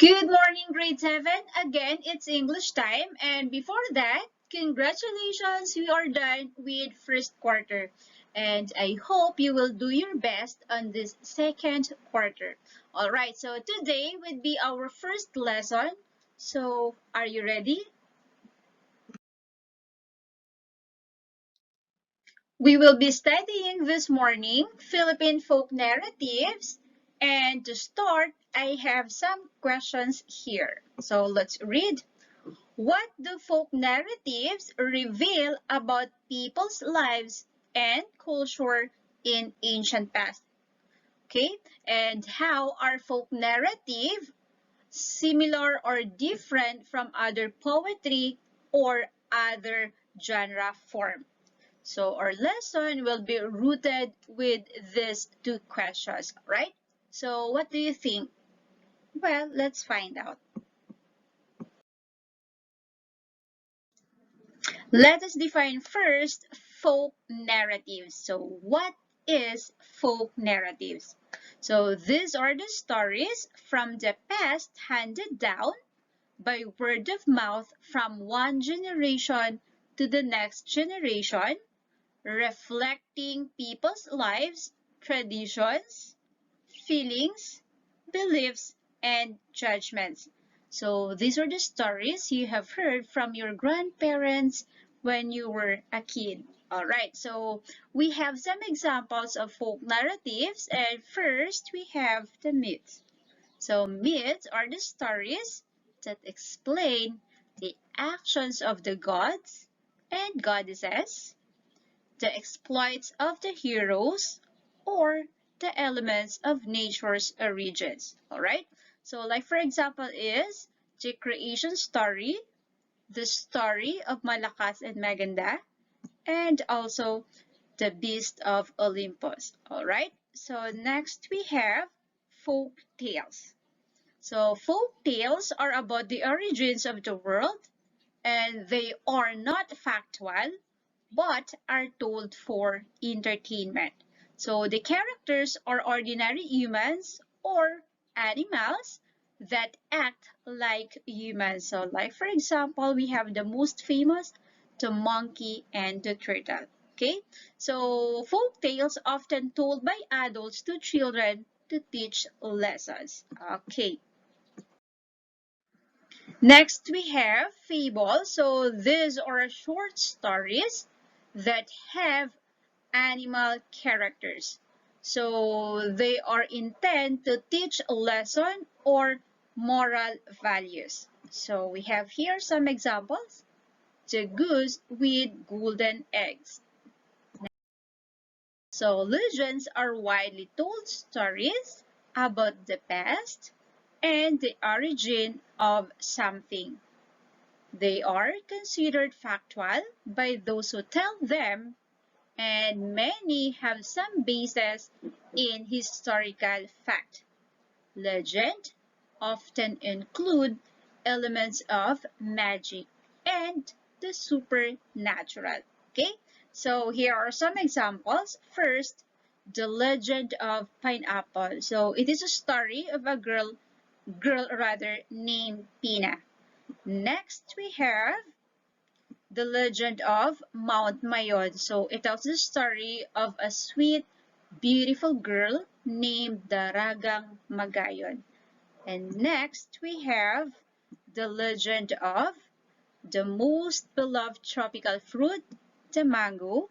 Good morning, grade 7. Again, it's English time. And before that, congratulations, we are done with first quarter. And I hope you will do your best on this second quarter. All right, so today would be our first lesson. So, are you ready? We will be studying this morning Philippine folk narratives. And to start, I have some questions here. So, let's read. What do folk narratives reveal about people's lives and culture in ancient past? Okay, and how are folk narrative similar or different from other poetry or other genre form? So our lesson will be rooted with these two questions, right? So what do you think? Well, let's find out. Let us define first folk narratives. So what is folk narratives? So these are the stories from the past handed down by word of mouth from one generation to the next generation, reflecting people's lives, traditions, feelings, beliefs, and judgments. So these are the stories you have heard from your grandparents when you were a kid. All right, so we have some examples of folk narratives, and first we have the myths. So myths are the stories that explain the actions of the gods and goddesses, the exploits of the heroes, or the elements of nature's origins. Alright? So like for example is the creation story, the story of Malakas and Maganda, and also the beast of Olympus. Alright? So next we have folk tales. So folk tales are about the origins of the world, and they are not factual but are told for entertainment. So the characters are ordinary humans or animals that act like humans. So like for example, we have the most famous, the monkey and the turtle. Okay, so folk tales often told by adults to children to teach lessons. Okay. Next, we have fables. So these are short stories that have animal characters. So they are intended to teach a lesson or moral values. So we have here some examples. The goose with golden eggs. So legends are widely told stories about the past and the origin of something. They are considered factual by those who tell them, and many have some basis in historical fact. Legend often include elements of magic and the supernatural. Okay, so here are some examples. First, the legend of pineapple. So it is a story of a girl rather named Pina. Next, we have the legend of Mount Mayon. So it tells the story of a sweet, beautiful girl named Daragang Magayon. And next we have the legend of the most beloved tropical fruit, the mango.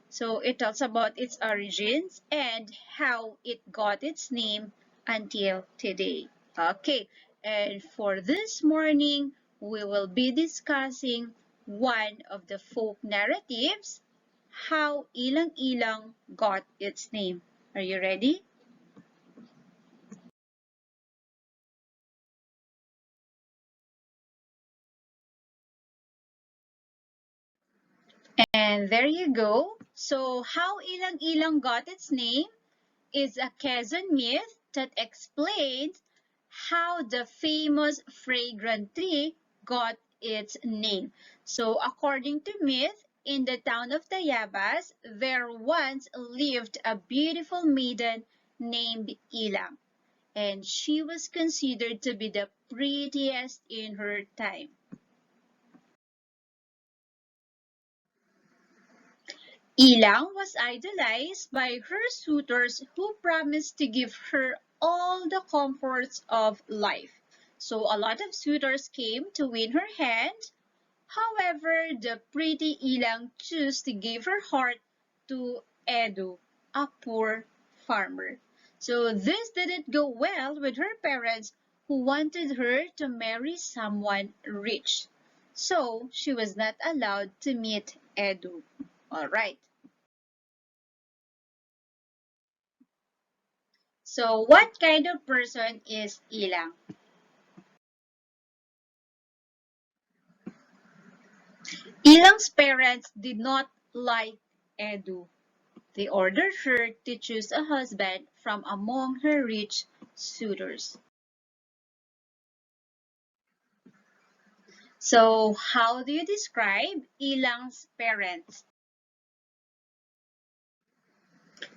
So it tells about its origins and how it got its name until today. Okay, and for this morning, we will be discussing one of the folk narratives, how Ilang got its name. Are you ready? And there you go. So how Ilang got its name is a Quezon myth that explains how the famous fragrant tree got its name. So according to myth, in the town of Tayabas, there once lived a beautiful maiden named Ilang. and she was considered to be the prettiest in her time. Ilang was idolized by her suitors who promised to give her all the comforts of life. So a lot of suitors came to win her hand. However, the pretty Ilang chose to give her heart to Edu, a poor farmer. So this didn't go well with her parents who wanted her to marry someone rich. So she was not allowed to meet Edu. Alright. So what kind of person is Ilang? Ilang's parents did not like Edu. They ordered her to choose a husband from among her rich suitors. So, how do you describe Ilang's parents?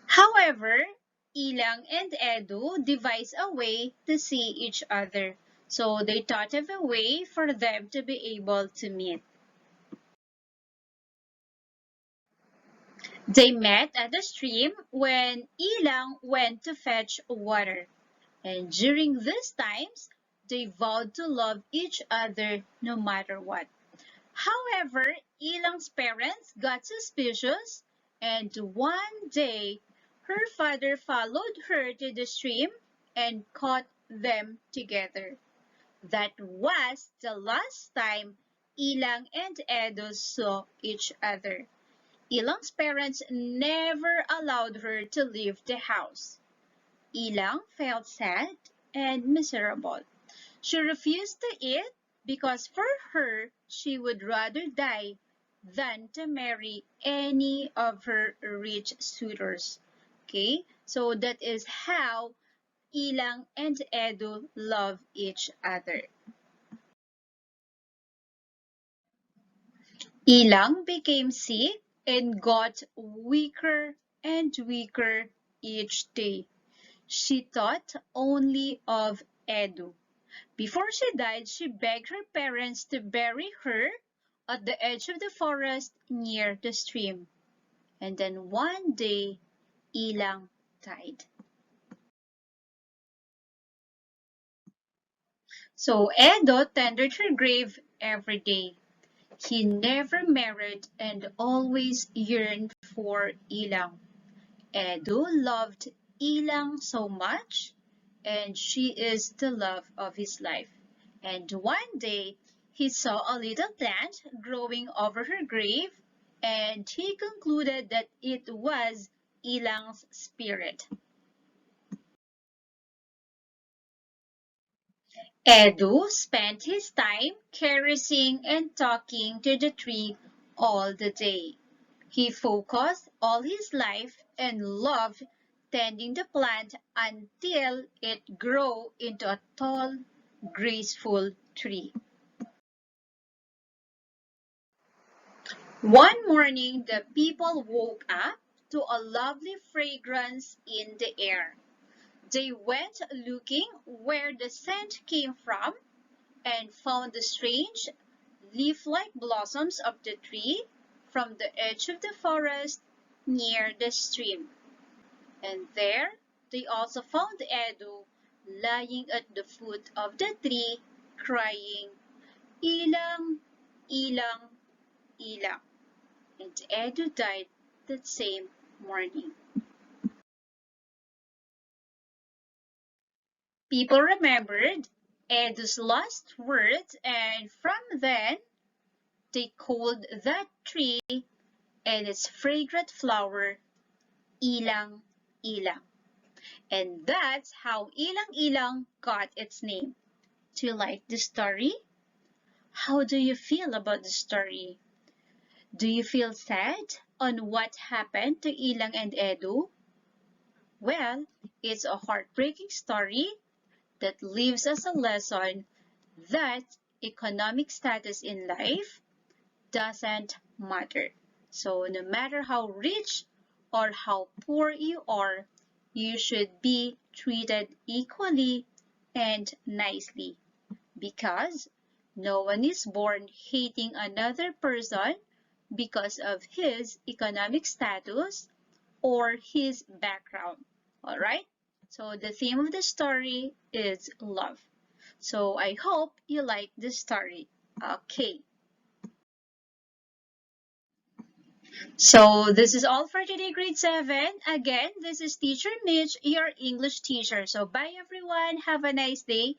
However, Ilang and Edu devised a way to see each other. So, they thought of a way for them to be able to meet. They met at the stream when Ilang went to fetch water. And during these times, they vowed to love each other no matter what. However, Ilang's parents got suspicious, and one day her father followed her to the stream and caught them together. That was the last time Ilang and Edo saw each other. Ilang's parents never allowed her to leave the house. Ilang felt sad and miserable. She refused to eat because for her, she would rather die than to marry any of her rich suitors. Okay, so that is how Ilang and Edu love each other. Ilang became sick and got weaker and weaker each day. She thought only of Edu. Before she died, she begged her parents to bury her at the edge of the forest near the stream. And then one day, Ilang died. So Edo tended her grave every day. He never married and always yearned for Ilang. Edo loved Ilang so much, and she is the love of his life. And one day, he saw a little plant growing over her grave, and he concluded that it was Ilang's spirit. Edu spent his time caressing and talking to the tree all the day. He focused all his life and loved tending the plant until it grew into a tall, graceful tree. One morning, the people woke up to a lovely fragrance in the air. They went looking where the scent came from and found the strange leaf-like blossoms of the tree from the edge of the forest near the stream. And there they also found Edu lying at the foot of the tree, crying, Ilang, Ilang, Ilang. And Edu died that same morning. People remembered Edu's last words, and from then they called that tree and its fragrant flower Ilang Ilang. And that's how Ilang Ilang got its name. Do you like the story? How do you feel about the story? Do you feel sad on what happened to Ilang and Edu? Well, it's a heartbreaking story that leaves us a lesson that economic status in life doesn't matter. So no matter how rich or how poor you are, you should be treated equally and nicely because no one is born hating another person because of his economic status or his background. All right? So the theme of the story is love. So I hope you like this story. Okay. So this is all for today, grade 7. Again, this is Teacher Mitch, your English teacher. So bye everyone. Have a nice day.